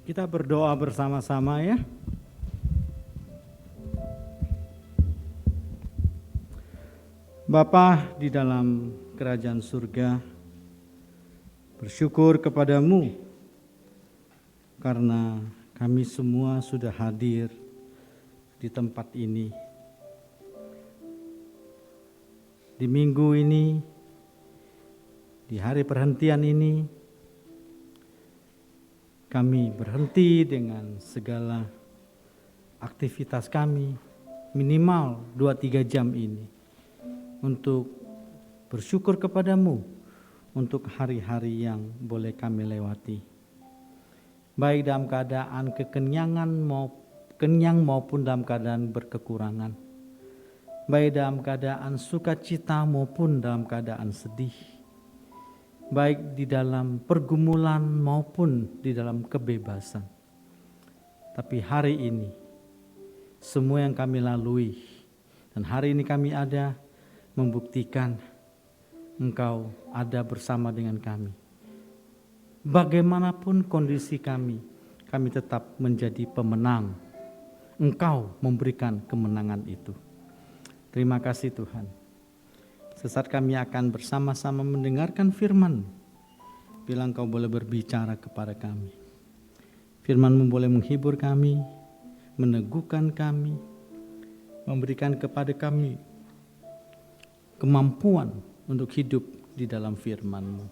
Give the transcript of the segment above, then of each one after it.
Kita berdoa bersama-sama ya. Bapa di dalam kerajaan surga, bersyukur kepadamu karena kami semua sudah hadir di tempat ini. Di minggu ini, di hari perhentian ini, kami berhenti dengan segala aktivitas kami minimal 2-3 jam ini untuk bersyukur kepadamu untuk hari-hari yang boleh kami lewati. Baik dalam keadaan kenyang maupun dalam keadaan berkekurangan. Baik dalam keadaan sukacita maupun dalam keadaan sedih. Baik di dalam pergumulan maupun di dalam kebebasan. Tapi hari ini, semua yang kami lalui, dan hari ini kami ada membuktikan Engkau ada bersama dengan kami. Bagaimanapun kondisi kami tetap menjadi pemenang. Engkau memberikan kemenangan itu. Terima kasih Tuhan. Sesaat kami akan bersama-sama mendengarkan firman. Bila Engkau boleh berbicara kepada kami. Firman-Mu boleh menghibur kami, meneguhkan kami, memberikan kepada kami kemampuan untuk hidup di dalam firman-Mu.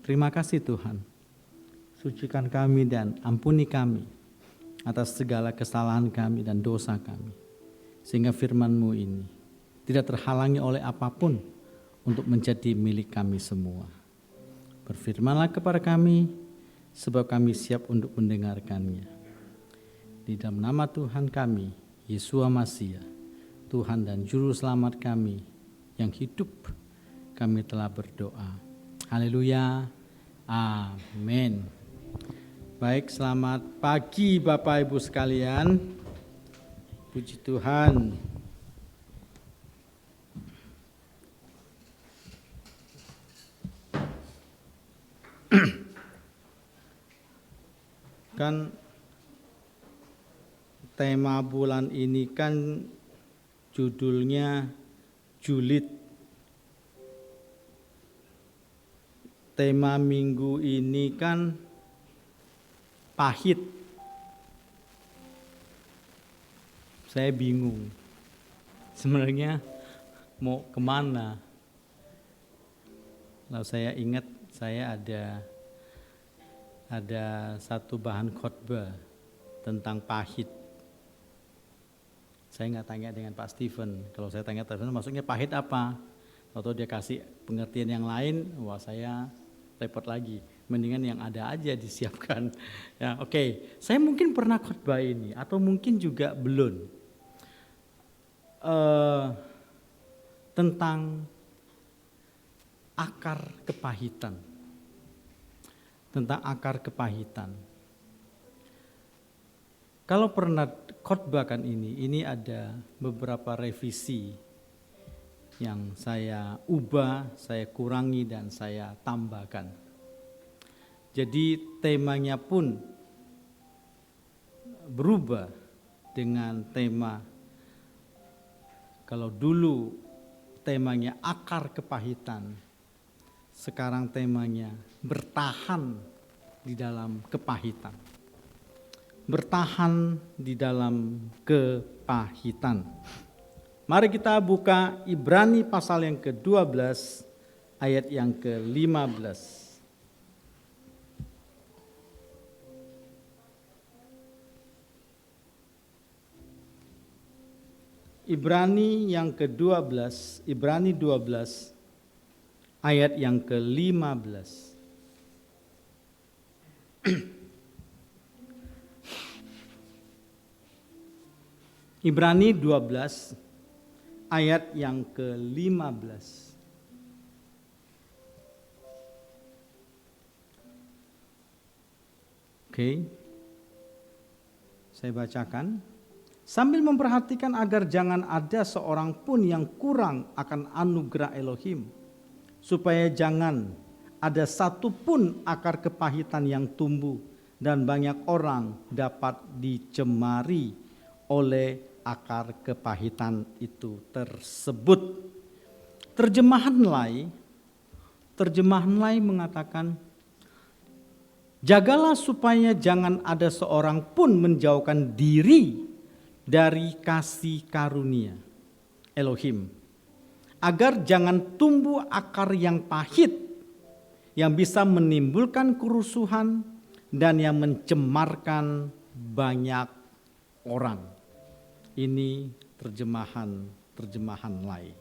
Terima kasih Tuhan. Sucikan kami dan ampuni kami atas segala kesalahan kami dan dosa kami. Sehingga firman-Mu ini tidak terhalangi oleh apapun untuk menjadi milik kami semua. Berfirmanlah kepada kami, sebab kami siap untuk mendengarkannya. Di dalam nama Tuhan kami, Yesua Masiah, Tuhan dan Juru Selamat kami yang hidup, kami telah berdoa. Haleluya, amin. Baik, selamat pagi Bapak Ibu sekalian. Puji Tuhan. Kan tema bulan ini kan judulnya julid. Tema minggu ini kan pahit. Saya bingung. Sebenarnya mau kemana? Lalu saya ingat saya ada satu bahan khotbah tentang pahit. Saya nggak tanya dengan Pak Steven. Kalau saya tanya Steven, maksudnya pahit apa? Atau dia kasih pengertian yang lain, wah saya repot lagi. Mendingan yang ada aja disiapkan. Ya, oke. Saya mungkin pernah khotbah ini, atau mungkin juga belum. Tentang akar kepahitan. Tentang akar kepahitan. Kalau pernah khotbahkan ini ada beberapa revisi yang saya ubah, saya kurangi dan saya tambahkan. Jadi temanya pun berubah dengan tema. Kalau dulu temanya akar kepahitan, sekarang temanya bertahan di dalam kepahitan. Bertahan di dalam kepahitan. Mari kita buka Ibrani pasal yang ke-12 ayat yang ke-15. Ibrani yang ke-12, Ibrani 12 ayat yang ke-15. Ibrani 12 ayat yang ke-15. Oke. Saya bacakan. Sambil memperhatikan agar jangan ada seorang pun yang kurang akan anugerah Elohim, supaya jangan ada satu pun akar kepahitan yang tumbuh dan banyak orang dapat dicemari oleh akar kepahitan itu tersebut. Terjemahan lain mengatakan, jagalah supaya jangan ada seorang pun menjauhkan diri dari kasih karunia Elohim, agar jangan tumbuh akar yang pahit, yang bisa menimbulkan kerusuhan dan yang mencemarkan banyak orang. Ini terjemahan lain.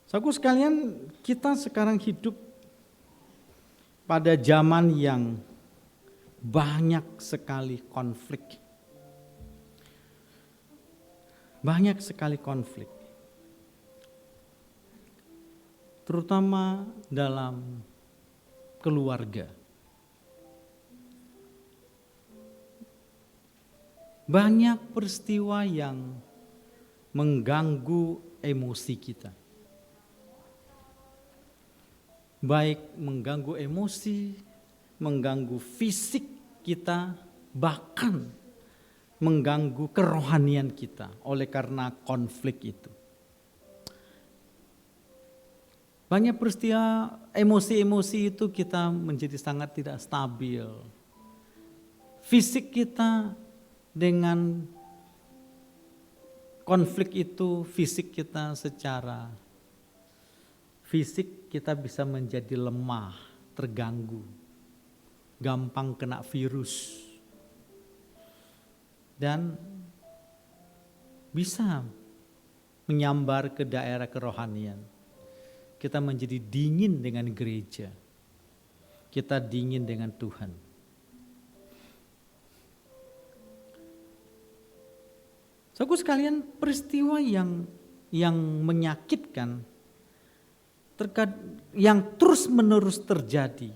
Saudaraku sekalian, kita sekarang hidup pada zaman yang banyak sekali konflik. Banyak sekali konflik. Terutama dalam keluarga. Banyak peristiwa yang mengganggu emosi kita. Baik mengganggu emosi, mengganggu fisik kita, bahkan mengganggu kerohanian kita oleh karena konflik itu. Banyak peristiwa emosi-emosi itu kita menjadi sangat tidak stabil. Fisik kita dengan konflik itu, fisik kita secara fisik kita bisa menjadi lemah, terganggu, gampang kena virus, dan bisa menyambar ke daerah kerohanian. Kita menjadi dingin dengan gereja, kita dingin dengan Tuhan. Saudaraku sekalian, peristiwa yang menyakitkan, yang terus-menerus terjadi.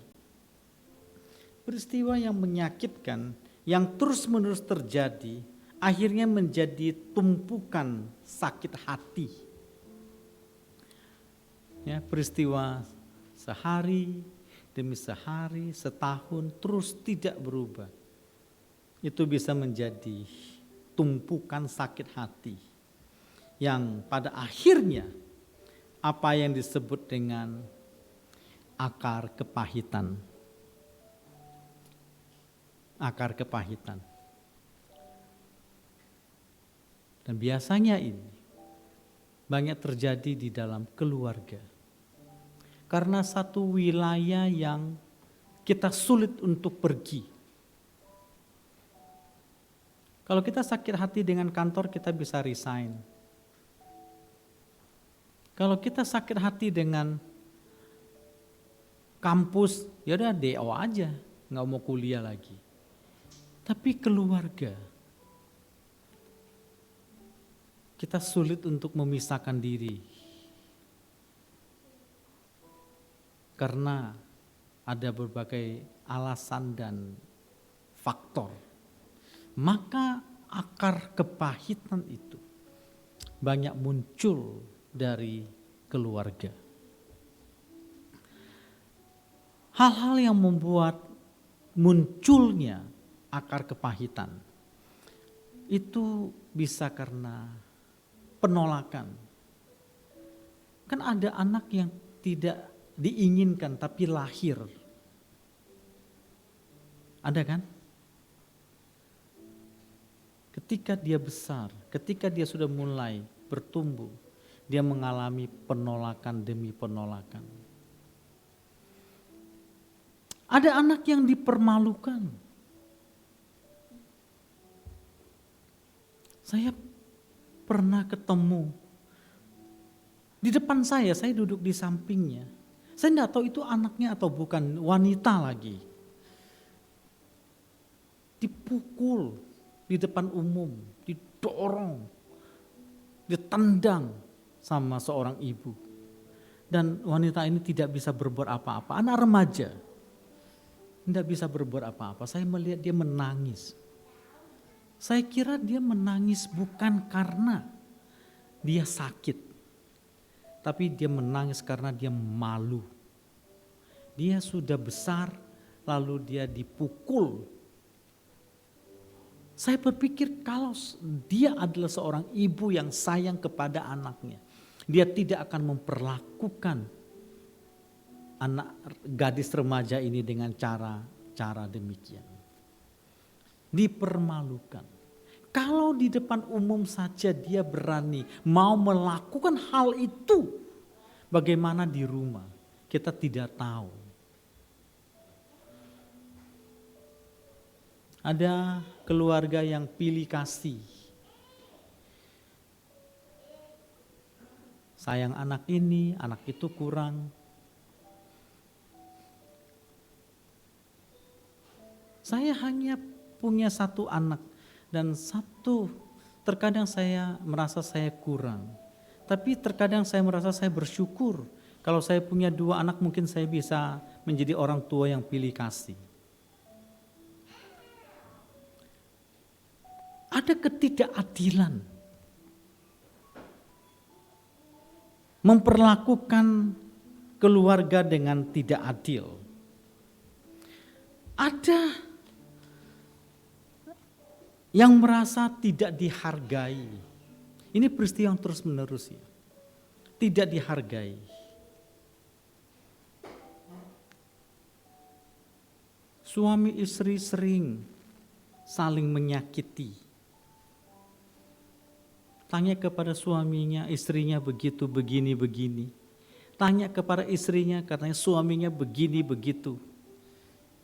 Peristiwa yang menyakitkan, yang terus-menerus terjadi, akhirnya menjadi tumpukan sakit hati. Ya, peristiwa sehari demi sehari, setahun, terus tidak berubah. Itu bisa menjadi tumpukan sakit hati yang pada akhirnya apa yang disebut dengan akar kepahitan. Akar kepahitan. Dan biasanya ini banyak terjadi di dalam keluarga. Karena satu wilayah yang kita sulit untuk pergi. Kalau kita sakit hati dengan kantor, kita bisa resign. Kalau kita sakit hati dengan kampus, ya udah DO aja, nggak mau kuliah lagi. Tapi keluarga, kita sulit untuk memisahkan diri. Karena ada berbagai alasan dan faktor. Maka akar kepahitan itu banyak muncul dari keluarga. Hal-hal yang membuat munculnya akar kepahitan itu bisa karena penolakan. Kan ada anak yang tidak diinginkan tapi lahir. Ada kan? Ketika dia besar, ketika dia sudah mulai bertumbuh, dia mengalami penolakan demi penolakan. Ada anak yang dipermalukan. Saya pernah ketemu, di depan saya duduk di sampingnya. Saya tidak tahu itu anaknya atau bukan, wanita lagi. Dipukul di depan umum, didorong, ditendang sama seorang ibu. Dan wanita ini tidak bisa berbuat apa-apa, anak remaja. Tidak bisa berbuat apa-apa, saya melihat dia menangis. Saya kira dia menangis bukan karena dia sakit, tapi dia menangis karena dia malu. Dia sudah besar lalu dia dipukul. Saya berpikir kalau dia adalah seorang ibu yang sayang kepada anaknya, dia tidak akan memperlakukan anak gadis remaja ini dengan cara demikian. Dipermalukan. Kalau di depan umum saja dia berani mau melakukan hal itu, bagaimana di rumah? Kita tidak tahu. Ada keluarga yang pilih kasih. Sayang anak ini, anak itu kurang. Saya hanya punya satu anak dan terkadang saya merasa saya kurang. Tapi terkadang saya merasa saya bersyukur. Kalau saya punya 2 anak mungkin saya bisa menjadi orang tua yang pilih kasih. Ada ketidakadilan. Memperlakukan keluarga dengan tidak adil. Ada yang merasa tidak dihargai. Ini peristiwa yang terus menerus ya. Tidak dihargai. Suami istri sering saling menyakiti. Tanya kepada suaminya, istrinya begitu, begini. Tanya kepada istrinya, katanya suaminya begini, begitu.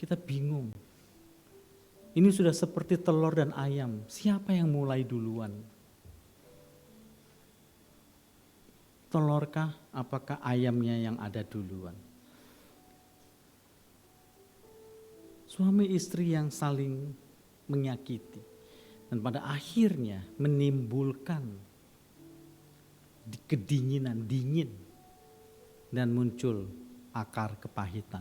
Kita bingung. Ini sudah seperti telur dan ayam. Siapa yang mulai duluan? Telurkah? Apakah ayamnya yang ada duluan? Suami istri yang saling menyakiti. Dan pada akhirnya menimbulkan kedinginan, dingin. Dan muncul akar kepahitan.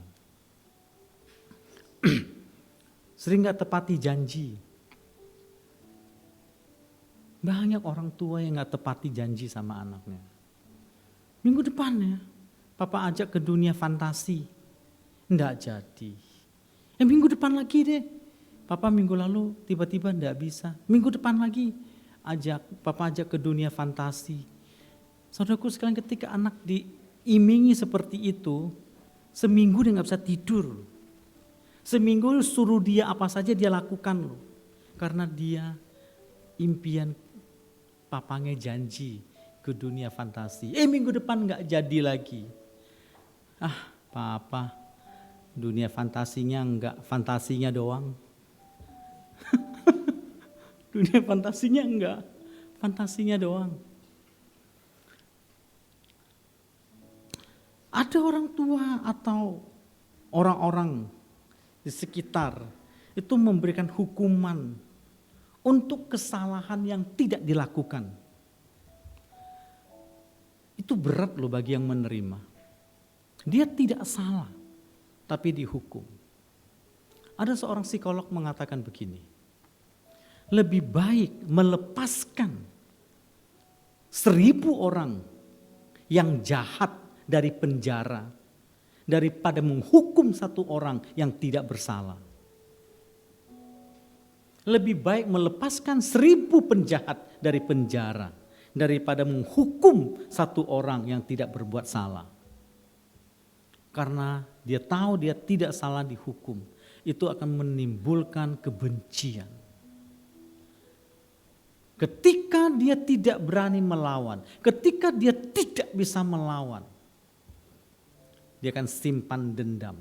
Sering gak tepati janji. Banyak orang tua yang gak tepati janji sama anaknya. Minggu depan ya, papa ajak ke dunia fantasi. Nggak jadi. Minggu depan lagi deh. Papa minggu lalu tiba-tiba nggak bisa. Minggu depan lagi papa ajak ke dunia fantasi. Saudaraku sekalian, ketika anak diimingi seperti itu, seminggu dia nggak bisa tidur. Seminggu suruh dia apa saja dia lakukan loh. Karena dia impian papanya janji ke dunia fantasi. Minggu depan nggak jadi lagi. Papa, dunia fantasinya enggak, fantasinya doang. Dunia fantasinya enggak, fantasinya doang. Ada orang tua atau orang-orang di sekitar itu memberikan hukuman untuk kesalahan yang tidak dilakukan. Itu berat loh bagi yang menerima. Dia tidak salah, tapi dihukum. Ada seorang psikolog mengatakan begini, lebih baik melepaskan 1000 orang yang jahat dari penjara daripada menghukum 1 orang yang tidak bersalah. Lebih baik melepaskan 1000 penjahat dari penjara daripada menghukum 1 orang yang tidak berbuat salah. Karena dia tahu dia tidak salah dihukum, itu akan menimbulkan kebencian. Ketika dia tidak berani melawan, ketika dia tidak bisa melawan, dia akan simpan dendam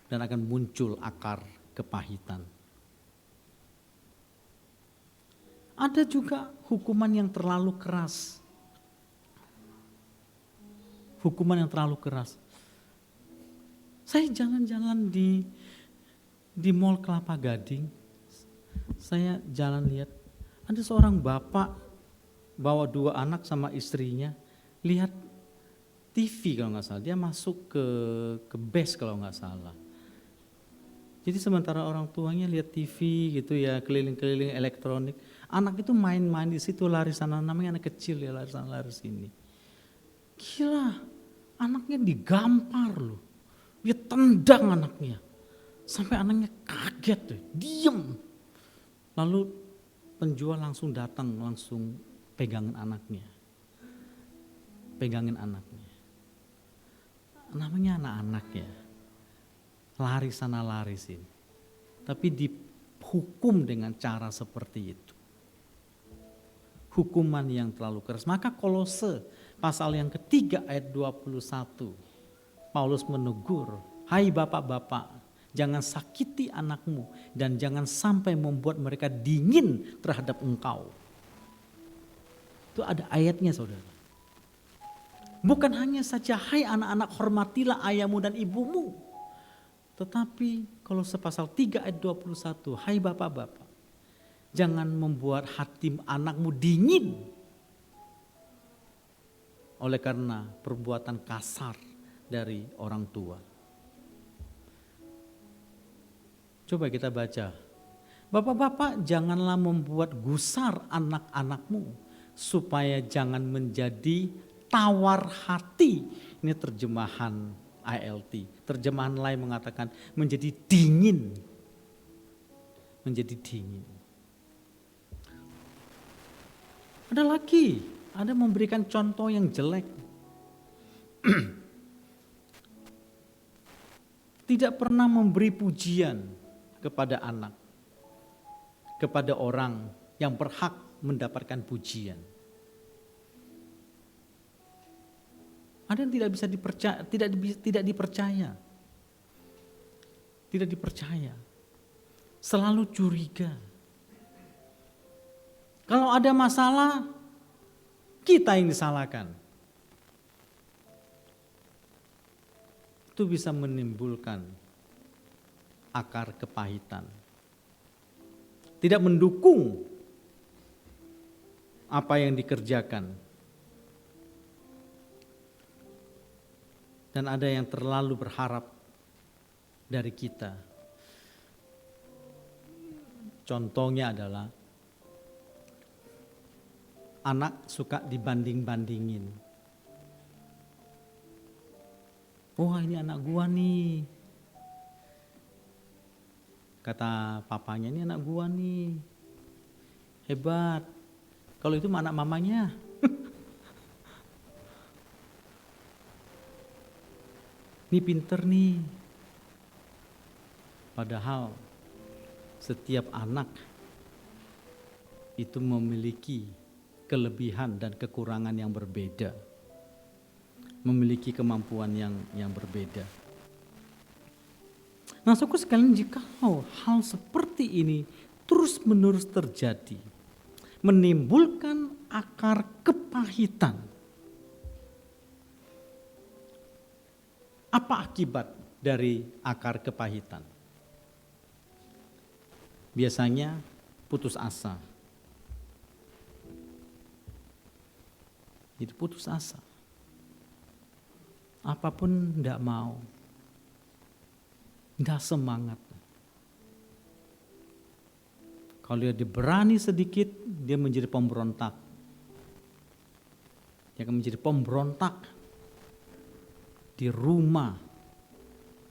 dan akan muncul akar kepahitan. Ada juga hukuman yang terlalu keras. Hukuman yang terlalu keras. Saya jalan-jalan di Mall Kelapa Gading. Saya jalan lihat ada seorang bapak bawa 2 anak sama istrinya lihat TV kalau nggak salah. Dia masuk ke base kalau nggak salah. Jadi sementara orang tuanya lihat TV gitu ya, keliling-keliling elektronik. Anak itu main-main di situ, lari sana, namanya anak kecil ya, lari sana lari sini. Gila, anaknya digampar loh. Dia tendang anaknya. Sampai anaknya kaget deh, diem. Lalu penjual langsung datang, langsung pegangin anaknya. Namanya anak-anak ya, lari sana lari sini. Tapi dihukum dengan cara seperti itu. Hukuman yang terlalu keras. Maka Kolose pasal yang ketiga ayat 21. Paulus menegur, hai bapak-bapak, jangan sakiti anakmu dan jangan sampai membuat mereka dingin terhadap engkau. Itu ada ayatnya saudara. Bukan hanya saja, hai anak-anak hormatilah ayahmu dan ibumu. Tetapi kalau sepasal 3 ayat 21, hai bapak-bapak, jangan membuat hati anakmu dingin oleh karena perbuatan kasar dari orang tua. Coba kita baca. Bapak-bapak janganlah membuat gusar anak-anakmu supaya jangan menjadi tawar hati. Ini terjemahan ILT. Terjemahan lain mengatakan menjadi dingin. Menjadi dingin. Ada lagi, ada memberikan contoh yang jelek. Tidak pernah memberi pujian kepada anak. Kepada orang yang berhak mendapatkan pujian. Ada yang tidak bisa dipercaya, tidak dipercaya. Tidak dipercaya. Selalu curiga. Kalau ada masalah, kita yang disalahkan. Itu bisa menimbulkan akar kepahitan. Tidak mendukung apa yang dikerjakan. Dan ada yang terlalu berharap dari kita. Contohnya adalah anak suka dibanding-bandingin. Wah, ini anak gua nih. Kata papanya, ini anak gua nih. Hebat. Kalau itu anak mamanya. Ini pinter nih. Padahal setiap anak itu memiliki kelebihan dan kekurangan yang berbeda. Memiliki kemampuan yang berbeda. Nah, saudara sekalian, jikalau hal seperti ini terus-menerus terjadi, menimbulkan akar kepahitan. Apa akibat dari akar kepahitan? Biasanya putus asa. Jadi putus asa. Apapun tidak mau. Tidak semangat. Kalau dia diberani sedikit, dia menjadi pemberontak. Dia akan menjadi pemberontak. Di rumah,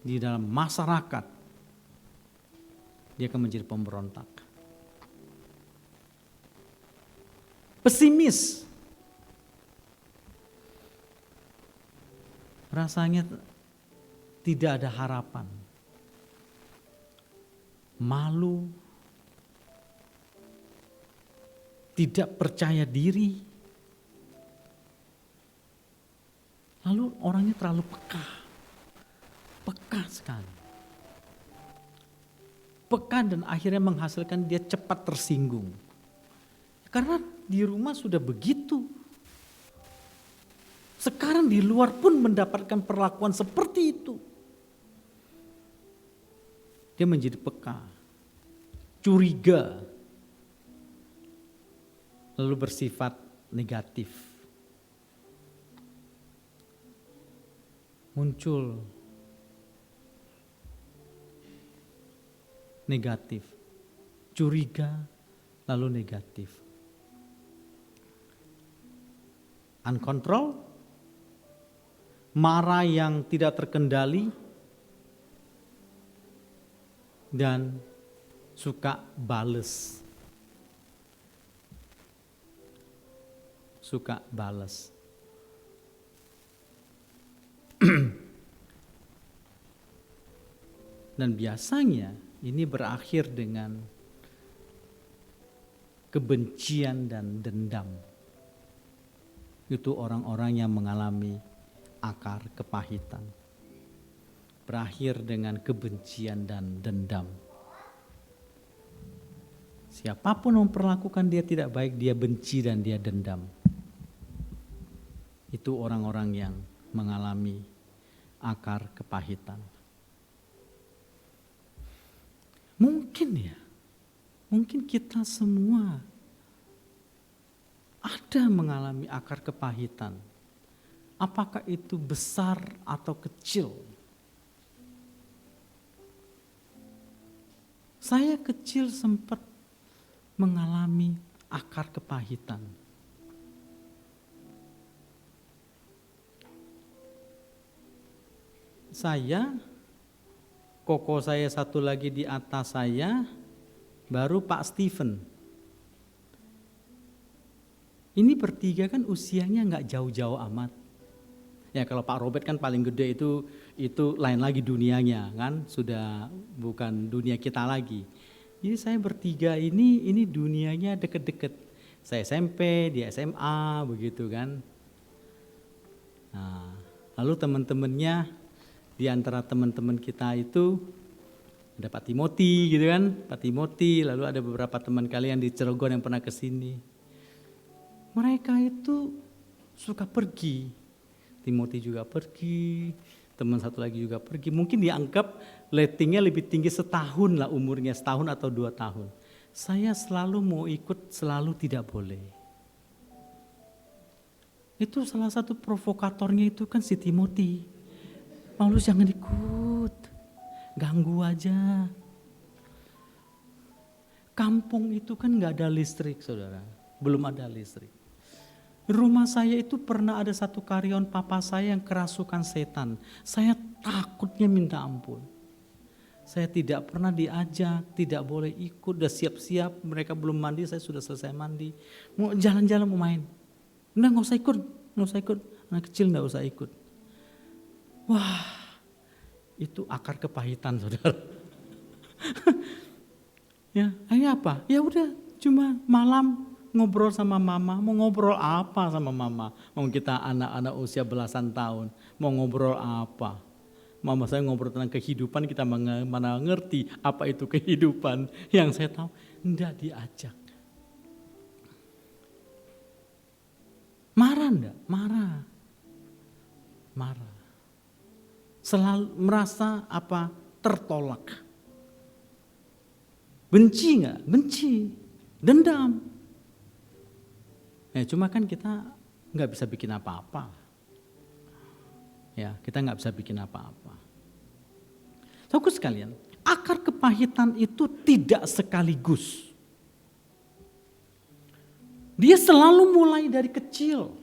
di dalam masyarakat, dia akan menjadi pemberontak. Pesimis, rasanya tidak ada harapan. Malu, tidak percaya diri. Lalu orangnya terlalu peka sekali. Peka dan akhirnya menghasilkan dia cepat tersinggung. Karena di rumah sudah begitu. Sekarang di luar pun mendapatkan perlakuan seperti itu. Dia menjadi peka, curiga, lalu bersifat negatif. Muncul negatif, curiga, lalu negatif. Uncontrol, marah yang tidak terkendali, dan suka bales. Suka bales. Dan biasanya ini berakhir dengan kebencian dan dendam. Itu orang-orang yang mengalami akar kepahitan. Berakhir dengan kebencian dan dendam. Siapapun memperlakukan dia tidak baik, dia benci dan dia dendam. Itu orang-orang yang mengalami akar kepahitan. Mungkin kita semua ada mengalami akar kepahitan. Apakah itu besar atau kecil? Saya kecil sempat mengalami akar kepahitan. Koko saya satu lagi di atas saya, baru Pak Steven. Ini bertiga kan usianya nggak jauh-jauh amat. Ya kalau Pak Robert kan paling gede itu lain lagi dunianya kan, sudah bukan dunia kita lagi. Jadi saya bertiga ini dunianya deket-deket. Saya SMP, dia SMA begitu kan. Nah, lalu teman-temannya di antara teman-teman kita itu ada Pak Timothy gitu kan, Pak Timothy, lalu ada beberapa teman kalian di Cilegon yang pernah ke sini. Mereka itu suka pergi. Timothy juga pergi, teman satu lagi juga pergi. Mungkin dianggap lettingnya lebih tinggi setahun lah umurnya, setahun atau 2 tahun. Saya selalu mau ikut, selalu tidak boleh. Itu salah satu provokatornya itu kan si Timothy. Paulus jangan ikut, ganggu aja. Kampung itu kan gak ada listrik saudara, belum ada listrik. Rumah saya itu pernah ada satu karyawan papa saya yang kerasukan setan. Saya takutnya minta ampun. Saya tidak pernah diajak, tidak boleh ikut, udah siap-siap, mereka belum mandi, saya sudah selesai mandi. Mau jalan-jalan, mau main. Udah gak usah ikut, anak kecil gak usah ikut. Wah, itu akar kepahitan saudara. Ya, akhirnya apa? Ya udah, cuma malam ngobrol sama mama. Mau ngobrol apa sama mama? Mau kita anak-anak usia belasan tahun, mau ngobrol apa? Mama saya ngobrol tentang kehidupan, kita mana ngerti apa itu kehidupan. Yang saya tahu, enggak diajak. Marah enggak? Marah. Selalu merasa apa? Tertolak. Benci enggak? Benci. Dendam. Ya, cuma kan kita enggak bisa bikin apa-apa. Ya, kita enggak bisa bikin apa-apa. Saudaraku sekalian, akar kepahitan itu tidak sekaligus. Dia selalu mulai dari kecil.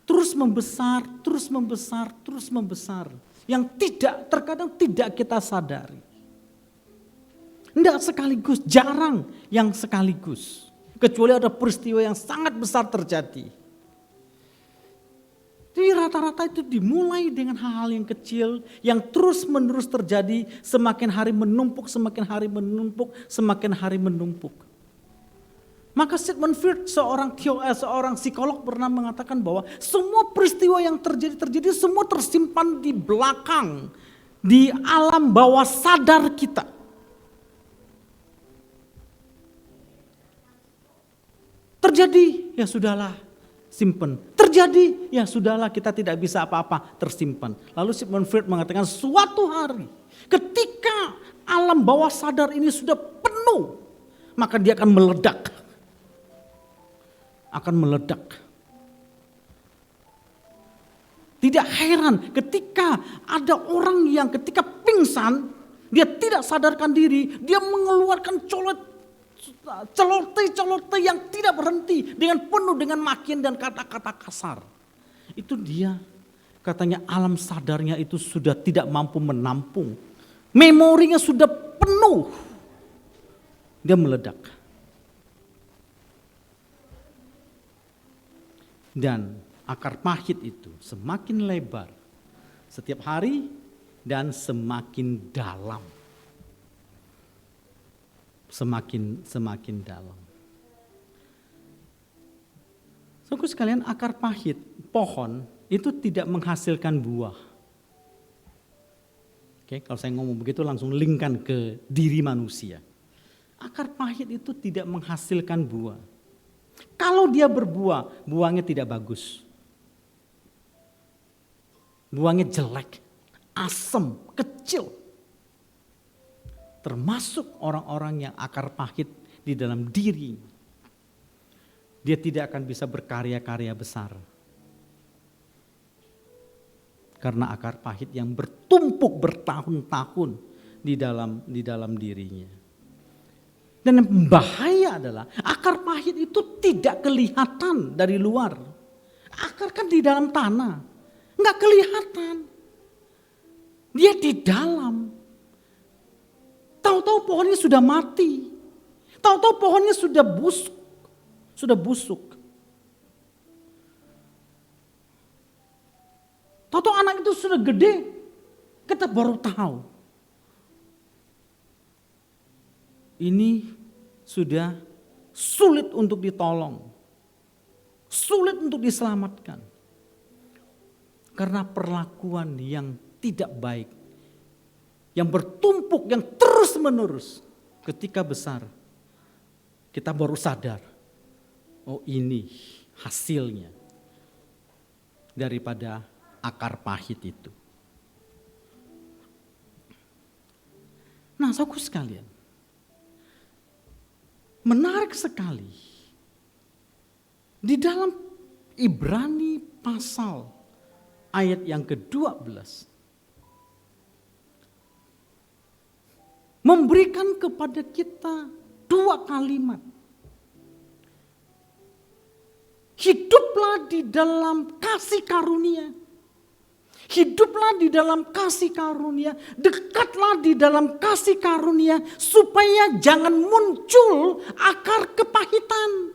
Terus membesar. Yang terkadang tidak kita sadari. Tidak sekaligus, jarang yang sekaligus. Kecuali ada peristiwa yang sangat besar terjadi. Jadi rata-rata itu dimulai dengan hal-hal yang kecil, yang terus menerus terjadi, semakin hari menumpuk. Maka Sigmund Freud, seorang psikolog pernah mengatakan bahwa semua peristiwa yang terjadi semua tersimpan di belakang, di alam bawah sadar kita. Terjadi, ya sudahlah, simpen. Terjadi, ya sudahlah, kita tidak bisa apa-apa, tersimpan. Lalu Sigmund Freud mengatakan suatu hari ketika alam bawah sadar ini sudah penuh, maka dia akan meledak. Tidak heran ketika ada orang yang ketika pingsan, dia tidak sadarkan diri, dia mengeluarkan celoteh yang tidak berhenti dengan penuh dengan makian dan kata-kata kasar. Itu dia, katanya alam sadarnya itu sudah tidak mampu menampung memorinya sudah penuh, dia meledak. Dan akar pahit itu semakin lebar setiap hari dan semakin dalam. Semakin dalam. Saudara sekalian, akar pahit pohon itu tidak menghasilkan buah. Oke, kalau saya ngomong begitu langsung linkkan ke diri manusia. Akar pahit itu tidak menghasilkan buah. Kalau dia berbuah, buahnya tidak bagus. Buahnya jelek, asam, kecil. Termasuk orang-orang yang akar pahit di dalam diri. Dia tidak akan bisa berkarya-karya besar. Karena akar pahit yang bertumpuk bertahun-tahun di dalam dirinya. Dan yang bahaya adalah akar pahit itu tidak kelihatan dari luar. Akar kan di dalam tanah, nggak kelihatan. Dia di dalam. Tahu-tahu pohonnya sudah mati. Tahu-tahu pohonnya sudah busuk. Tahu-tahu anak itu sudah gede, kita baru tahu. Ini sudah sulit untuk ditolong. Sulit untuk diselamatkan. Karena perlakuan yang tidak baik. Yang bertumpuk, yang terus menerus. Ketika besar, kita baru sadar. Oh, ini hasilnya daripada akar pahit itu. Nah, saudara sekalian, menarik sekali di dalam Ibrani pasal ayat yang ke-12 memberikan kepada kita dua kalimat. Hiduplah di dalam kasih karunia. Hiduplah di dalam kasih karunia. Dekatlah di dalam kasih karunia. Supaya jangan muncul akar kepahitan.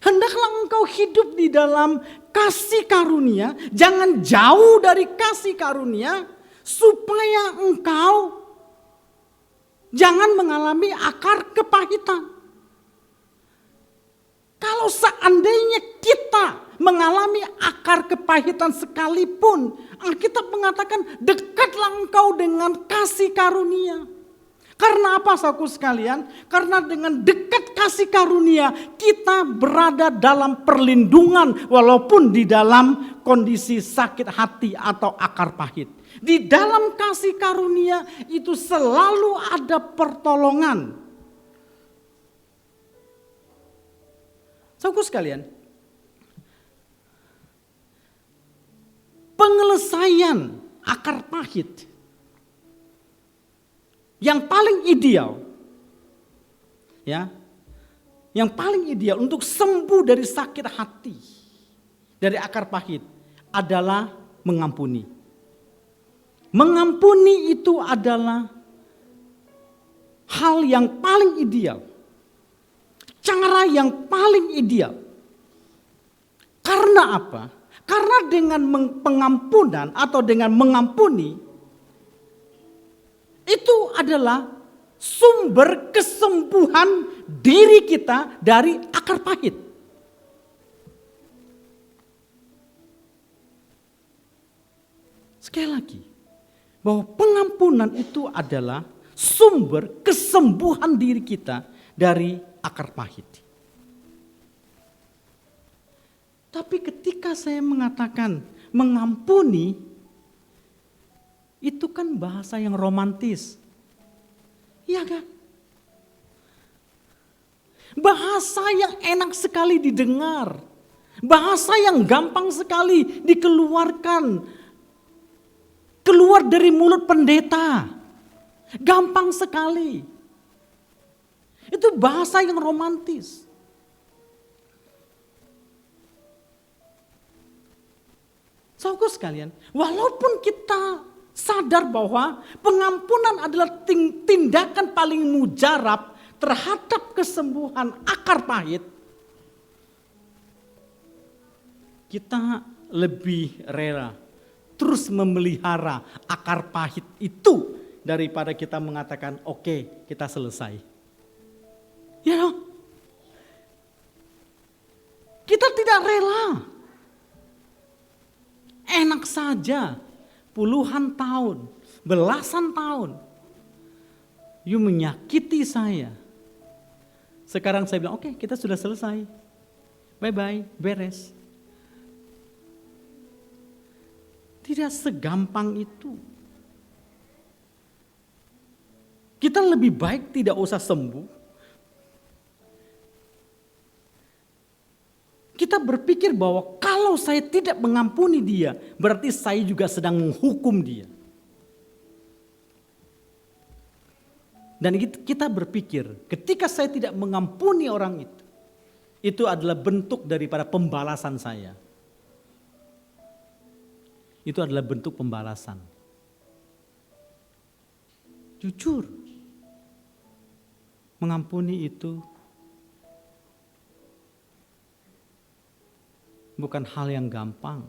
Hendaklah engkau hidup di dalam kasih karunia. Jangan jauh dari kasih karunia. Supaya engkau jangan mengalami akar kepahitan. Kalau seandainya kita mengalami akar kepahitan sekalipun, Alkitab mengatakan dekatlah engkau dengan kasih karunia. Karena apa, saudaraku sekalian? Karena dengan dekat kasih karunia kita berada dalam perlindungan walaupun di dalam kondisi sakit hati atau akar pahit. Di dalam kasih karunia itu selalu ada pertolongan. Saudaraku sekalian, penyelesaian akar pahit yang paling ideal, ya, yang paling ideal untuk sembuh dari sakit hati, dari akar pahit adalah mengampuni. Mengampuni itu adalah hal yang paling ideal. Cara yang paling ideal. Karena apa? Karena dengan pengampunan atau dengan mengampuni itu adalah sumber kesembuhan diri kita dari akar pahit. Sekali lagi, bahwa pengampunan itu adalah sumber kesembuhan diri kita dari akar pahit. Tapi ketika saya mengatakan mengampuni, itu kan bahasa yang romantis. Iya kan? Bahasa yang enak sekali didengar. Bahasa yang gampang sekali dikeluarkan. Keluar dari mulut pendeta. Gampang sekali. Itu bahasa yang romantis. Saudaraku sekalian, walaupun kita Sadar bahwa pengampunan adalah tindakan paling mujarab terhadap kesembuhan akar pahit. Kita lebih rela terus memelihara akar pahit itu daripada kita mengatakan oke, kita selesai. Ya dong? Kita tidak rela. Enak saja puluhan tahun, belasan tahun you menyakiti saya. Sekarang saya bilang oke, kita sudah selesai. Bye-bye, beres. Tidak segampang itu. Kita lebih baik tidak usah sembuh. Kita berpikir bahwa kalau saya tidak mengampuni dia, berarti saya juga sedang menghukum dia. Dan kita berpikir ketika saya tidak mengampuni orang itu adalah bentuk daripada pembalasan saya. Itu adalah bentuk pembalasan. Jujur, mengampuni itu bukan hal yang gampang.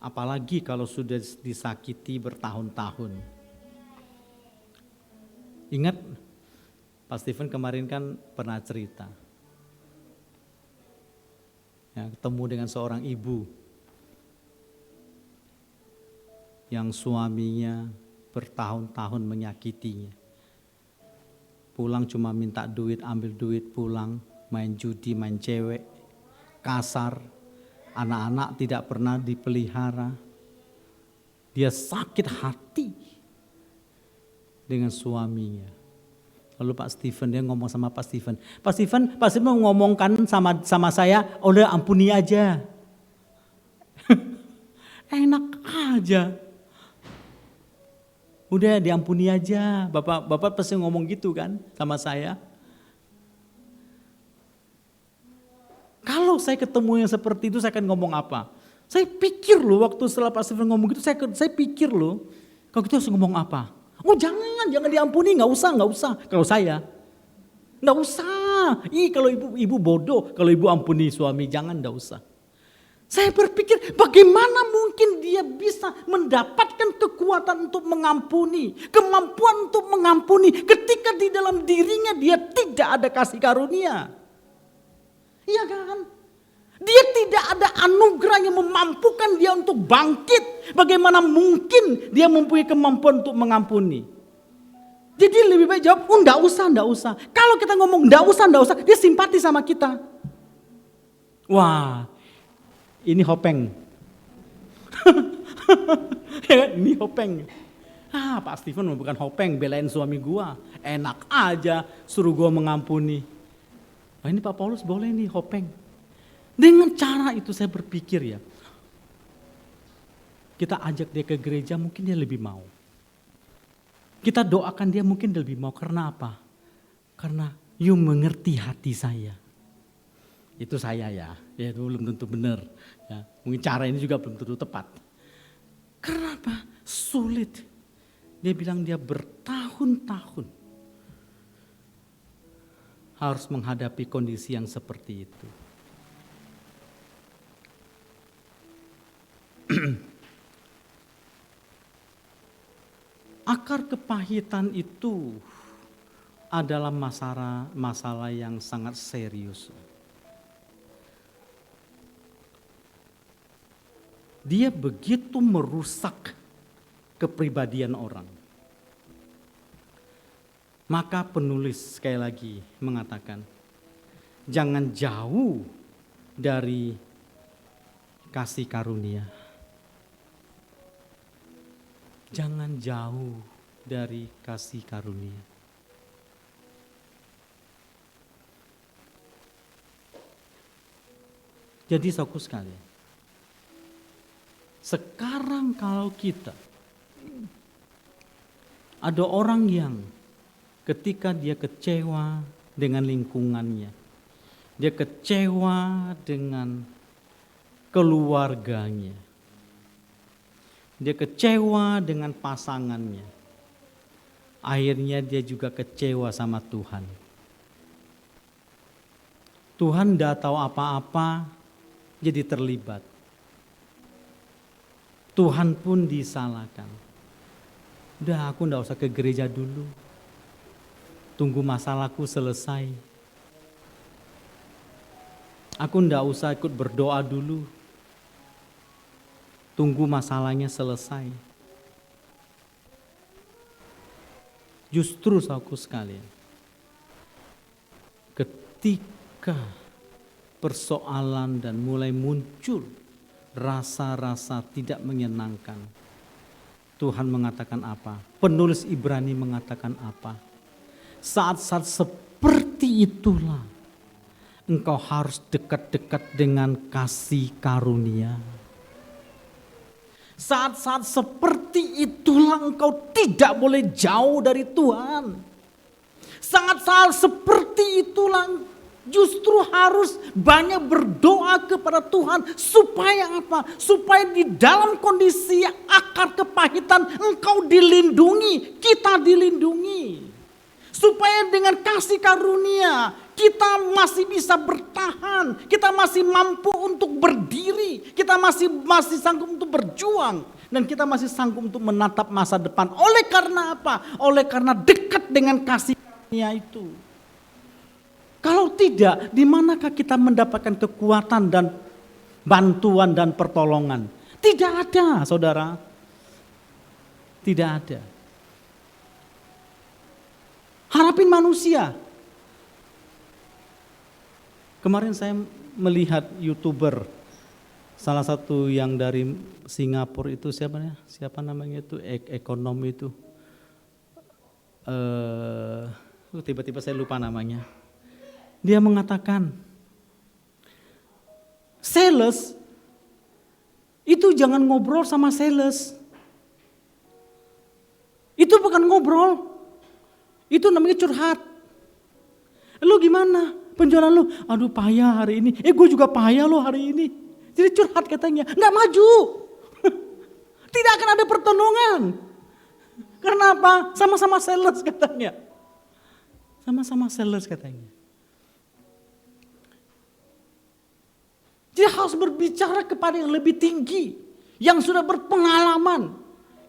Apalagi kalau sudah disakiti bertahun-tahun. Ingat, Pak Stephen kemarin kan pernah cerita. Ya, ketemu dengan seorang ibu yang suaminya bertahun-tahun menyakitinya. Pulang cuma minta duit, ambil duit pulang, main judi, main cewek, kasar, anak-anak tidak pernah dipelihara. Dia sakit hati dengan suaminya. Lalu Pak Stephen, dia ngomong sama Pak Stephen ngomongkan sama saya, udah ampuni aja. Enak aja. Udah diampuni aja. Bapak pasti ngomong gitu kan sama saya. Kalau saya ketemu yang seperti itu, saya akan ngomong apa? Saya pikir loh, waktu setelah Pak Stephen ngomong gitu, saya pikir loh, kalau gitu harus ngomong apa? Oh jangan diampuni, nggak usah. Kalau saya, nggak usah. Kalau ibu bodoh, kalau ibu ampuni suami, jangan, nggak usah. Saya berpikir bagaimana mungkin dia bisa mendapatkan kekuatan untuk mengampuni, kemampuan untuk mengampuni ketika di dalam dirinya dia tidak ada kasih karunia. Iya kan? Dia tidak ada anugerah yang memampukan dia untuk bangkit. Bagaimana mungkin dia mempunyai kemampuan untuk mengampuni? Jadi lebih baik jawab, enggak usah. Kalau kita ngomong enggak usah, dia simpati sama kita. Wah, ini hopeng. Ya, ini hopeng. Pak Stephen bukan hopeng, belain suami gua. Enak aja suruh gua mengampuni. Ini Pak Paulus boleh nih hopeng. Dengan cara itu saya berpikir ya, kita ajak dia ke gereja mungkin dia lebih mau. Kita doakan dia mungkin dia lebih mau. Karena apa? Karena you mengerti hati saya. Itu saya ya itu belum tentu benar. Ya, mungkin cara ini juga belum tentu tepat. Karena apa? Sulit. Dia bilang dia bertahun-tahun harus menghadapi kondisi yang seperti itu. Akar kepahitan itu adalah masalah yang sangat serius. Dia begitu merusak kepribadian orang. Maka penulis sekali lagi mengatakan, jangan jauh dari kasih karunia. Jangan jauh dari kasih karunia. Jadi saudaraku sekalian, sekarang kalau kita ada orang yang ketika dia kecewa dengan lingkungannya, dia kecewa dengan keluarganya. Dia kecewa dengan pasangannya. Akhirnya dia juga kecewa sama Tuhan. Tuhan tidak tahu apa-apa, jadi terlibat. Tuhan pun disalahkan. Udah, aku tidak usah ke gereja dulu. Tunggu masalahku selesai. Aku tidak usah ikut berdoa dulu. Tunggu masalahnya selesai. Justru saudaraku sekalian, ketika persoalan dan mulai muncul rasa-rasa tidak menyenangkan, Tuhan mengatakan apa? Penulis Ibrani mengatakan apa? Saat-saat seperti itulah engkau harus dekat-dekat dengan kasih karunia. Saat-saat seperti itulah engkau tidak boleh jauh dari Tuhan. Saat-saat seperti itulah justru harus banyak berdoa kepada Tuhan. Supaya apa? Supaya di dalam kondisi akar kepahitan engkau dilindungi, kita dilindungi. Supaya dengan kasih karunia kita masih bisa bertahan, kita masih mampu untuk berdiri, kita masih sanggup untuk berjuang, dan kita masih sanggup untuk menatap masa depan. Oleh karena apa? Oleh karena dekat dengan kasih karunia itu. Kalau tidak, di manakah kita mendapatkan kekuatan dan bantuan dan pertolongan? Tidak ada, saudara. Tidak ada. Harapin manusia. Kemarin saya melihat YouTuber, salah satu yang dari Singapura itu siapa namanya itu, ekonom itu. Tiba-tiba saya lupa namanya. Dia mengatakan, sales itu jangan ngobrol sama sales. Itu bukan ngobrol. Itu namanya curhat. Lu gimana penjualan lu? Aduh payah hari ini. Gue juga payah lo hari ini. Jadi curhat katanya. Nggak maju. Tidak akan ada pertolongan. Karena apa? Sama-sama sales katanya. Sama-sama sales katanya. Dia harus berbicara kepada yang lebih tinggi. Yang sudah berpengalaman.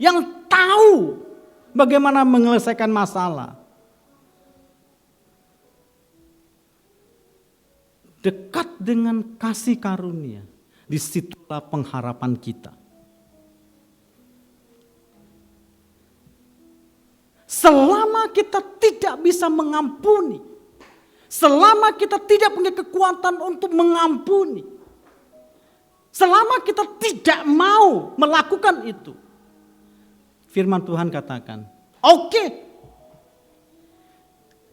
Yang tahu bagaimana menyelesaikan masalah. Dekat dengan kasih karunia, disitulah pengharapan kita. Selama kita tidak bisa mengampuni, selama kita tidak punya kekuatan untuk mengampuni, selama kita tidak mau melakukan itu, firman Tuhan katakan, oke,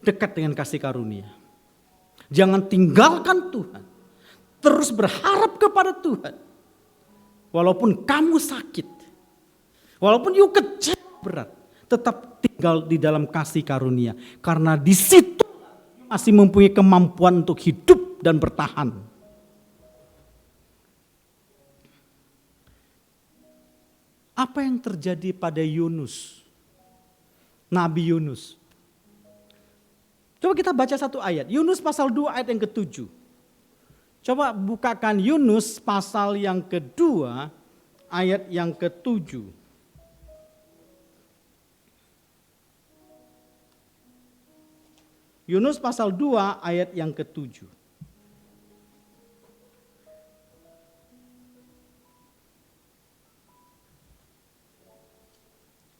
dekat dengan kasih karunia. Jangan tinggalkan Tuhan. Terus berharap kepada Tuhan. Walaupun kamu sakit. Walaupun you kecewa berat. Tetap tinggal di dalam kasih karunia. Karena di situ masih mempunyai kemampuan untuk hidup dan bertahan. Apa yang terjadi pada Yunus? Nabi Yunus. Coba kita baca satu ayat. Yunus pasal 2 ayat yang ke-7. Coba bukakan Yunus pasal yang kedua ayat yang ke-7. Yunus pasal 2 ayat yang ke-7.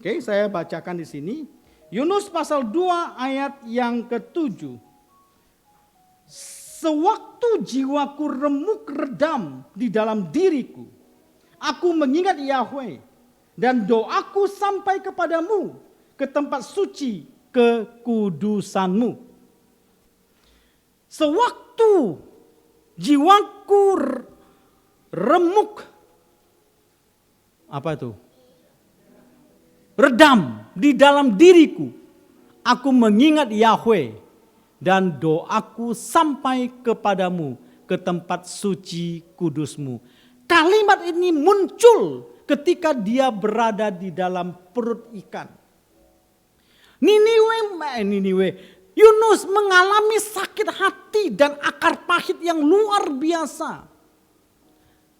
Oke, saya bacakan di sini. Yunus pasal 2 ayat yang ke-7. Sewaktu jiwaku remuk redam di dalam diriku, aku mengingat Yahweh dan doaku sampai kepadamu ke tempat suci kekudusanmu. Sewaktu jiwaku remuk, apa itu? Redam di dalam diriku, aku mengingat Yahweh dan doaku sampai kepadamu ke tempat suci kudusmu. Kalimat ini muncul ketika dia berada di dalam perut ikan. Niniwe, Yunus mengalami sakit hati dan akar pahit yang luar biasa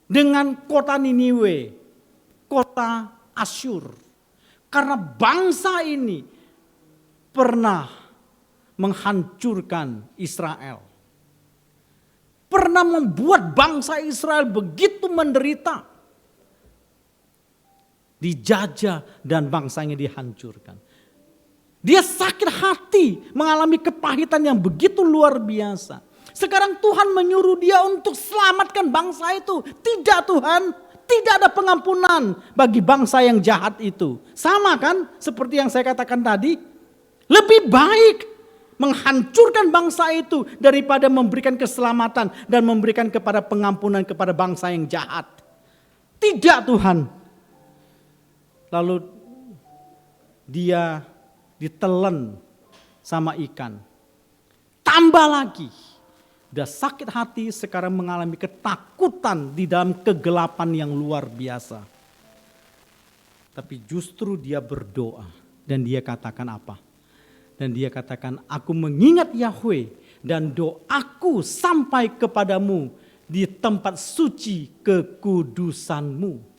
dengan kota Niniwe, kota Asyur. Karena bangsa ini pernah menghancurkan Israel. Pernah membuat bangsa Israel begitu menderita. Dijajah dan bangsanya dihancurkan. Dia sakit hati mengalami kepahitan yang begitu luar biasa. Sekarang Tuhan menyuruh dia untuk selamatkan bangsa itu. Tidak Tuhan, tidak ada pengampunan bagi bangsa yang jahat itu. Sama kan seperti yang saya katakan tadi. Lebih baik menghancurkan bangsa itu daripada memberikan keselamatan dan memberikan kepada pengampunan kepada bangsa yang jahat. Tidak Tuhan. Lalu dia ditelan sama ikan. Tambah lagi, udah sakit hati sekarang mengalami ketakutan di dalam kegelapan yang luar biasa. Tapi justru dia berdoa dan dia katakan apa? Dan dia katakan, aku mengingat Yahweh dan doaku sampai kepadamu di tempat suci kekudusanmu.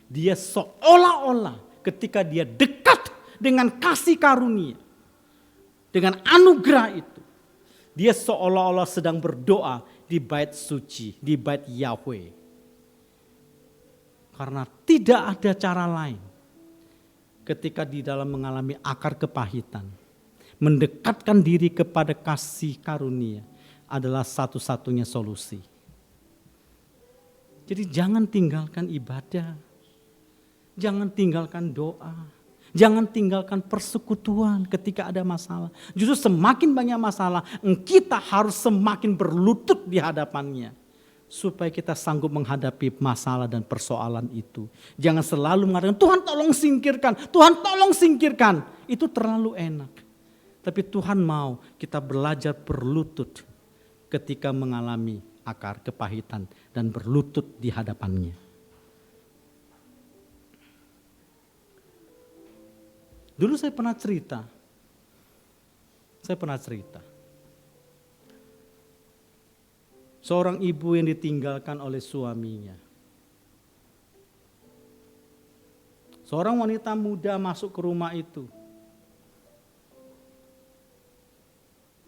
Dia seolah-olah ketika dia dekat dengan kasih karunia, dengan anugerah itu, dia seolah-olah sedang berdoa di bait suci, di bait Yahweh. Karena tidak ada cara lain ketika di dalam mengalami akar kepahitan. Mendekatkan diri kepada kasih karunia adalah satu-satunya solusi. Jadi jangan tinggalkan ibadah. Jangan tinggalkan doa. Jangan tinggalkan persekutuan ketika ada masalah. Justru semakin banyak masalah, kita harus semakin berlutut di hadapannya. Supaya kita sanggup menghadapi masalah dan persoalan itu. Jangan selalu mengatakan, Tuhan tolong singkirkan, Tuhan tolong singkirkan. Itu terlalu enak. Tapi Tuhan mau kita belajar berlutut ketika mengalami akar kepahitan dan berlutut di hadapannya. Dulu saya pernah cerita. Seorang ibu yang ditinggalkan oleh suaminya. Seorang wanita muda masuk ke rumah itu.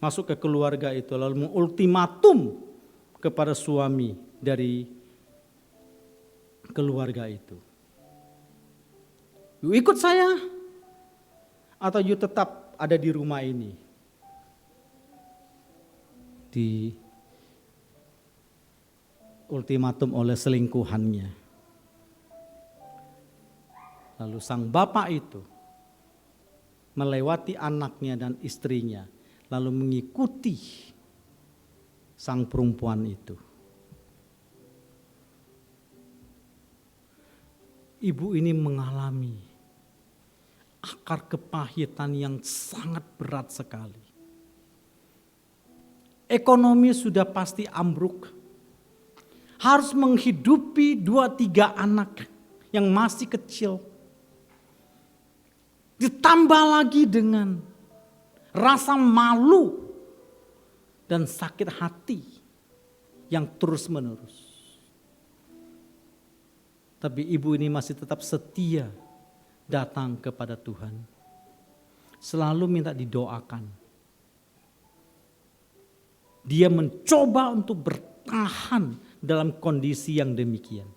Masuk ke keluarga itu lalu mengultimatum kepada suami dari keluarga itu. You ikut saya atau you tetap ada di rumah ini. Di ultimatum oleh selingkuhannya. Lalu sang bapak itu melewati anaknya dan istrinya. Lalu mengikuti sang perempuan itu. Ibu ini mengalami akar kepahitan yang sangat berat sekali. Ekonomi sudah pasti ambruk. Harus menghidupi 2-3 anak yang masih kecil. Ditambah lagi dengan rasa malu dan sakit hati yang terus menerus. Tapi ibu ini masih tetap setia datang kepada Tuhan. Selalu minta didoakan. Dia mencoba untuk bertahan dalam kondisi yang demikian.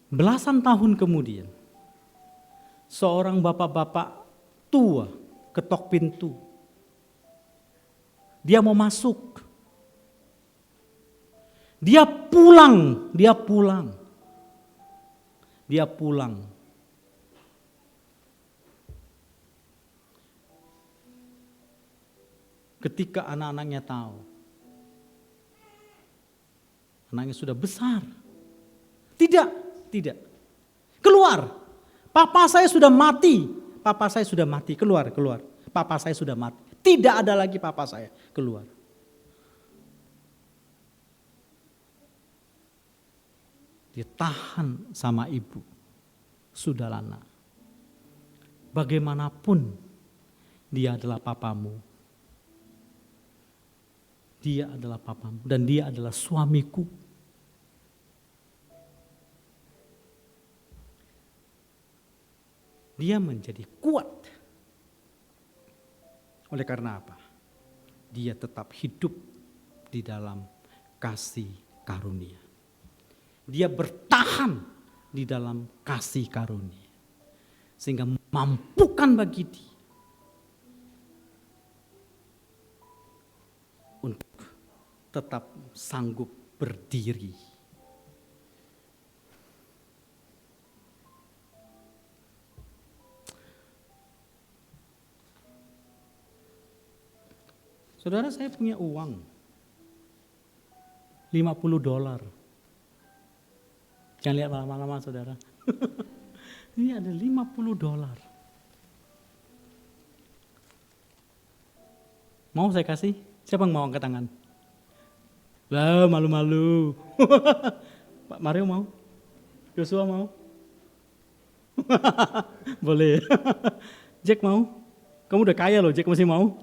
Belasan tahun kemudian, seorang bapak-bapak tua ketok pintu. Dia mau masuk. Dia pulang. Ketika anak-anaknya tahu. Anaknya sudah besar. Tidak. Keluar. Papa saya sudah mati. Keluar. Papa saya sudah mati. Tidak ada lagi papa saya. Keluar. ditahan sama ibu. Sudahlah nak, bagaimanapun dia adalah papamu. Dia adalah papamu dan dia adalah suamiku. Dia menjadi kuat. Oleh karena apa? Dia tetap hidup di dalam kasih karunia. Dia bertahan di dalam kasih karunia. Sehingga mampukan bagi dia untuk tetap sanggup berdiri. Saudara, saya punya uang $50. Jangan lihat lama-lama saudara. Ini ada $50. Mau saya kasih? Siapa yang mau angkat tangan? Lah, malu-malu. Pak Mario mau? Joshua mau? Boleh. Jack mau? Kamu udah kaya loh, Jack masih mau?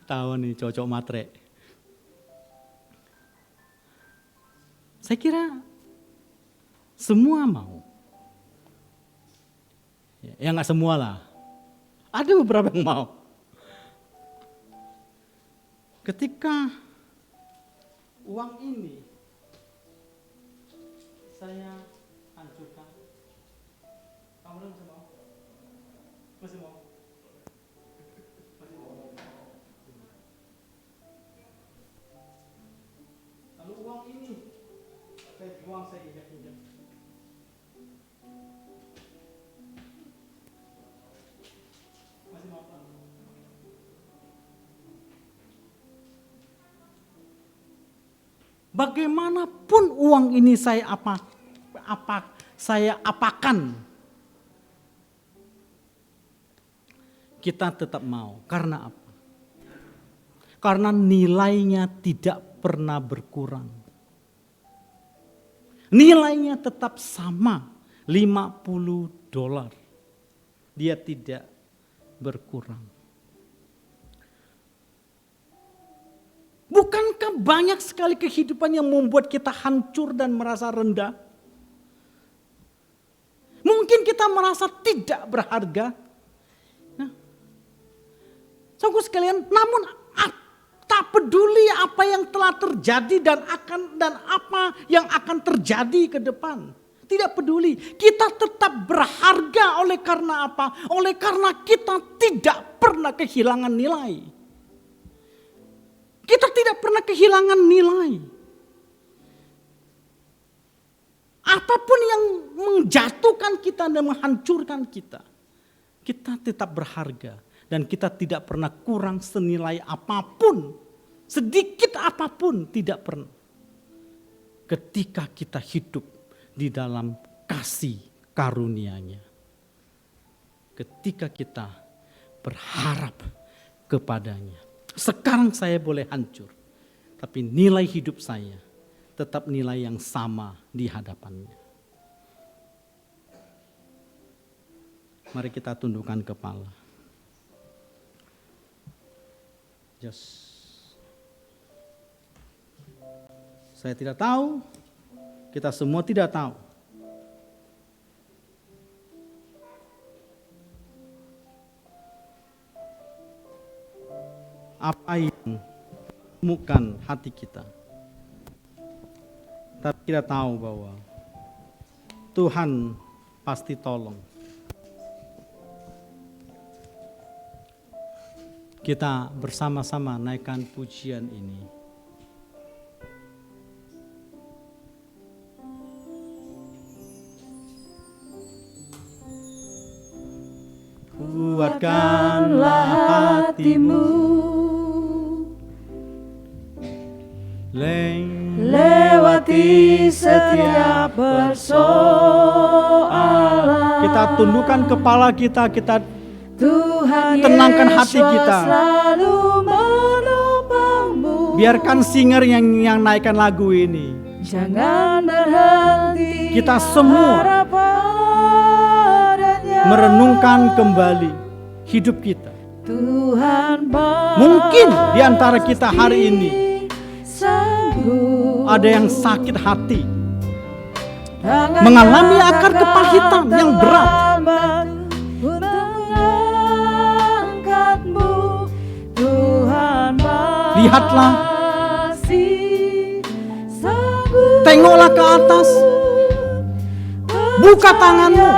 Tahu nih, cocok matre. Saya kira semua mau. Ya nggak semua lah. Ada beberapa yang mau. Ketika uang ini saya hancurkan, kamu masih mau? Masih mau? Lalu uang ini saya buang, saya injak-injak. Masih mau kan? Bagaimanapun uang ini saya apakan, kita tetap mau. Karena apa? Karena nilainya tidak pernah berkurang. Nilainya tetap sama, $50. Dia tidak berkurang. Bukankah banyak sekali kehidupan yang membuat kita hancur dan merasa rendah? Mungkin kita merasa tidak berharga. Saudara sekalian, namun tak peduli apa yang telah terjadi dan apa yang akan terjadi ke depan. Tidak peduli, kita tetap berharga. Oleh karena apa? Oleh karena kita tidak pernah kehilangan nilai. Kita tidak pernah kehilangan nilai. Apapun yang menjatuhkan kita dan menghancurkan kita, kita tetap berharga. Dan kita tidak pernah kurang senilai apapun, sedikit apapun tidak pernah. Ketika kita hidup di dalam kasih karunia-Nya. Ketika kita berharap kepadanya. Sekarang saya boleh hancur, tapi nilai hidup saya tetap nilai yang sama di hadapannya. Mari kita tundukkan kepala. Saya tidak tahu, kita semua tidak tahu. Apa yang menemukan hati kita. Tapi kita tahu bahwa Tuhan pasti tolong. Kita bersama-sama naikkan pujian ini. Kuatkanlah hatimu, lewati setiap persoalan. Kita tundukkan kepala kita, Tuhan tenangkan hati kita. Biarkan singer yang naikkan lagu ini. Jangan berhenti kita semua merenungkan kembali hidup kita. Tuhan Mungkin di antara kita hari ini ada yang sakit hati, mengalami akar kepahitan yang berat. Lihatlah, tengoklah ke atas, buka tanganmu,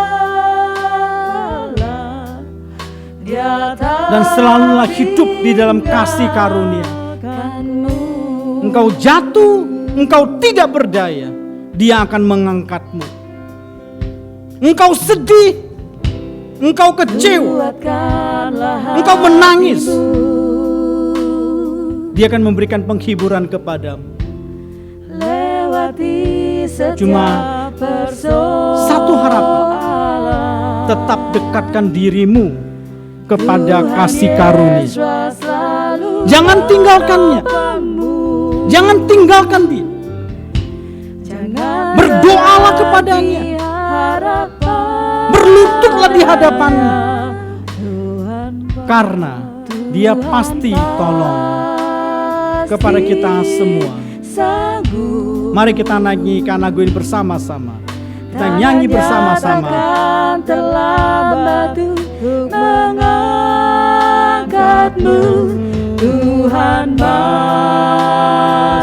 dan selalulah hidup di dalam kasih karunia. Engkau jatuh, engkau tidak berdaya, Dia akan mengangkatmu. Engkau sedih, engkau kecewa, engkau menangis, Dia akan memberikan penghiburan kepadamu. Cuma satu harapan, tetap dekatkan dirimu kepada kasih karunia. Jangan tinggalkannya, jangan tinggalkan dia. Berdoalah kepadanya, berlututlah di hadapannya, karena dia pasti tolong kepada kita semua. Mari kita nyanyikan lagu ini bersama-sama. Kita nyanyi bersama-sama. Terlambat untuk mengangkatmu, Tuhan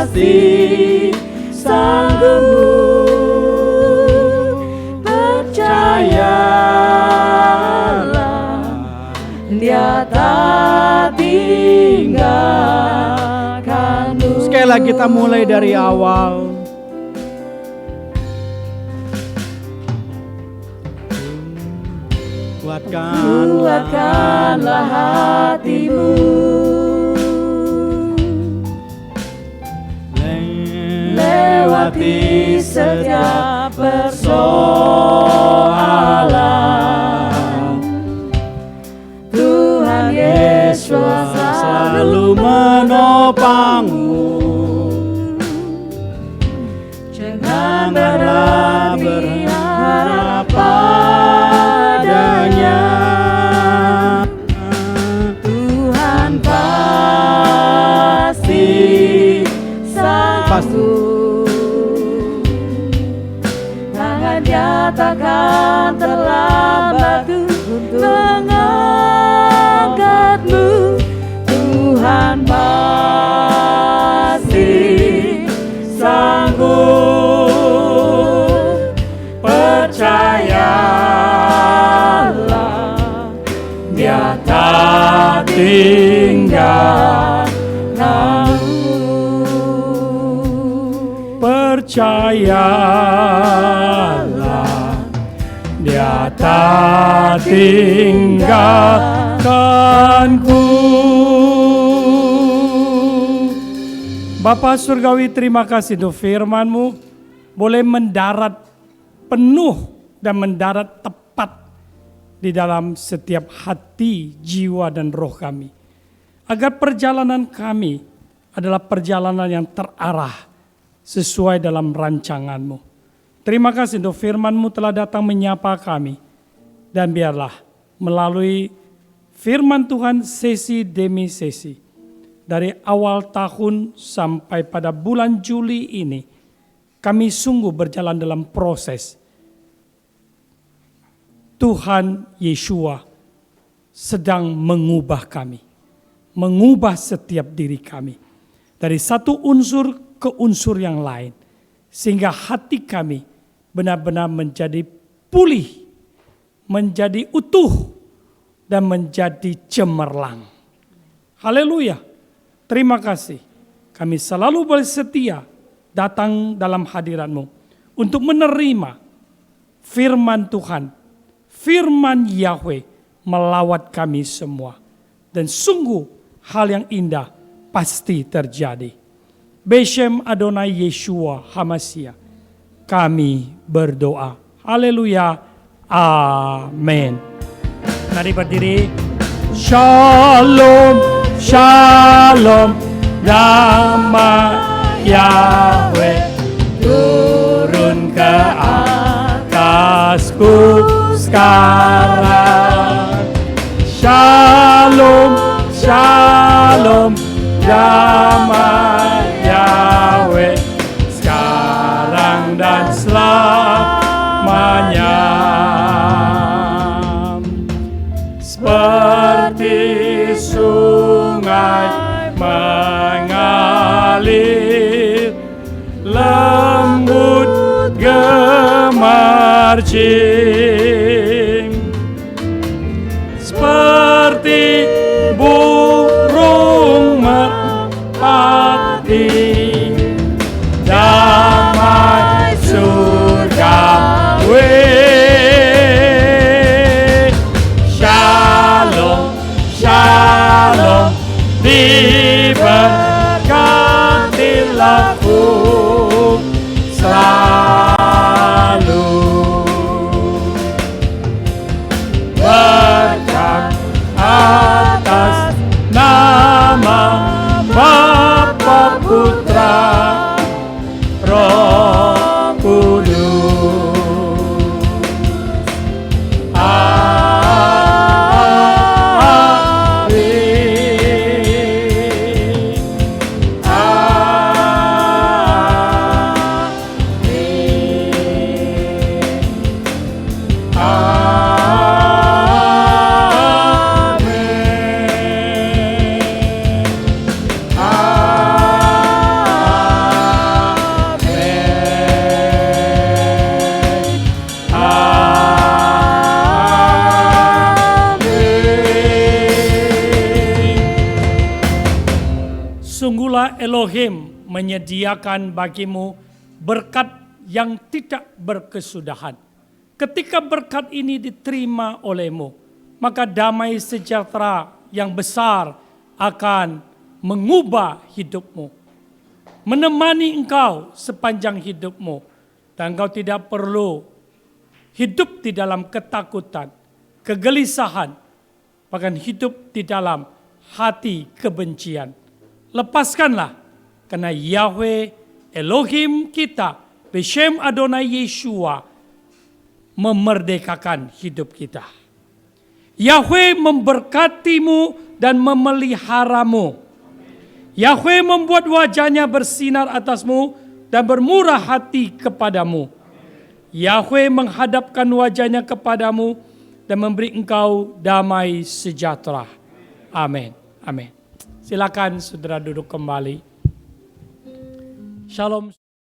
masih sanggup. Percayalah, Dia tak tinggalkanmu. Sekali lagi kita mulai dari awal. Kuatkanlah hatimu, lewati setiap persoalan. Tuhan Yesus selalu menopangmu. Janganlah berharap padanya. Tuhan pasti sanggup. Tangannya takkan terlambat untuk mengangkatmu. Tuhan pasti sanggup. Percayalah, Dia tak tinggalkanmu. Percayalah, Dia tak tinggalkanku. Bapa Surgawi, terima kasih untuk firman-Mu boleh mendarat penuh dan mendarat tepat di dalam setiap hati, jiwa, dan roh kami. Agar perjalanan kami adalah perjalanan yang terarah sesuai dalam rancangan-Mu. Terima kasih untuk firman-Mu telah datang menyapa kami. Dan biarlah melalui firman Tuhan sesi demi sesi, dari awal tahun sampai pada bulan Juli ini, kami sungguh berjalan dalam proses. Tuhan Yeshua sedang mengubah kami, mengubah setiap diri kami dari satu unsur ke unsur yang lain, sehingga hati kami benar-benar menjadi pulih, menjadi utuh, dan menjadi cemerlang. Haleluya. Terima kasih. Kami selalu bersetia datang dalam hadirat-Mu untuk menerima firman Tuhan, firman Yahweh melawat kami semua. Dan sungguh hal yang indah pasti terjadi. Beshem Adonai Yeshua HaMashiach, kami berdoa. Haleluya. Amin. Mari berdiri. Shalom, shalom, damai Yahweh. ke atasku sekarang. Shalom, shalom, damai Yahweh sekarang dan selamanya. Seperti sungai mengalir, lembut gemercing, seperti burung merpati, damai surgawi. Shalom, shalom, diberkatilah ku selalu. Berkat atas nama Bapa, Putra, Roh Kudus. Sungguhlah Elohim menyediakan bagimu berkat yang tidak berkesudahan. Ketika berkat ini diterima olehmu, maka damai sejahtera yang besar akan mengubah hidupmu, menemani engkau sepanjang hidupmu, dan engkau tidak perlu hidup di dalam ketakutan, kegelisahan, bahkan hidup di dalam hati kebencian. Lepaskanlah, karena Yahweh Elohim kita, Beshem Adonai Yeshua, memerdekakan hidup kita. Yahweh memberkatimu dan memeliharamu. Yahweh membuat wajahnya bersinar atasmu dan bermurah hati kepadamu. Yahweh menghadapkan wajahnya kepadamu dan memberi engkau damai sejahtera. Amin. Amin. Silakan saudara duduk kembali. Shalom.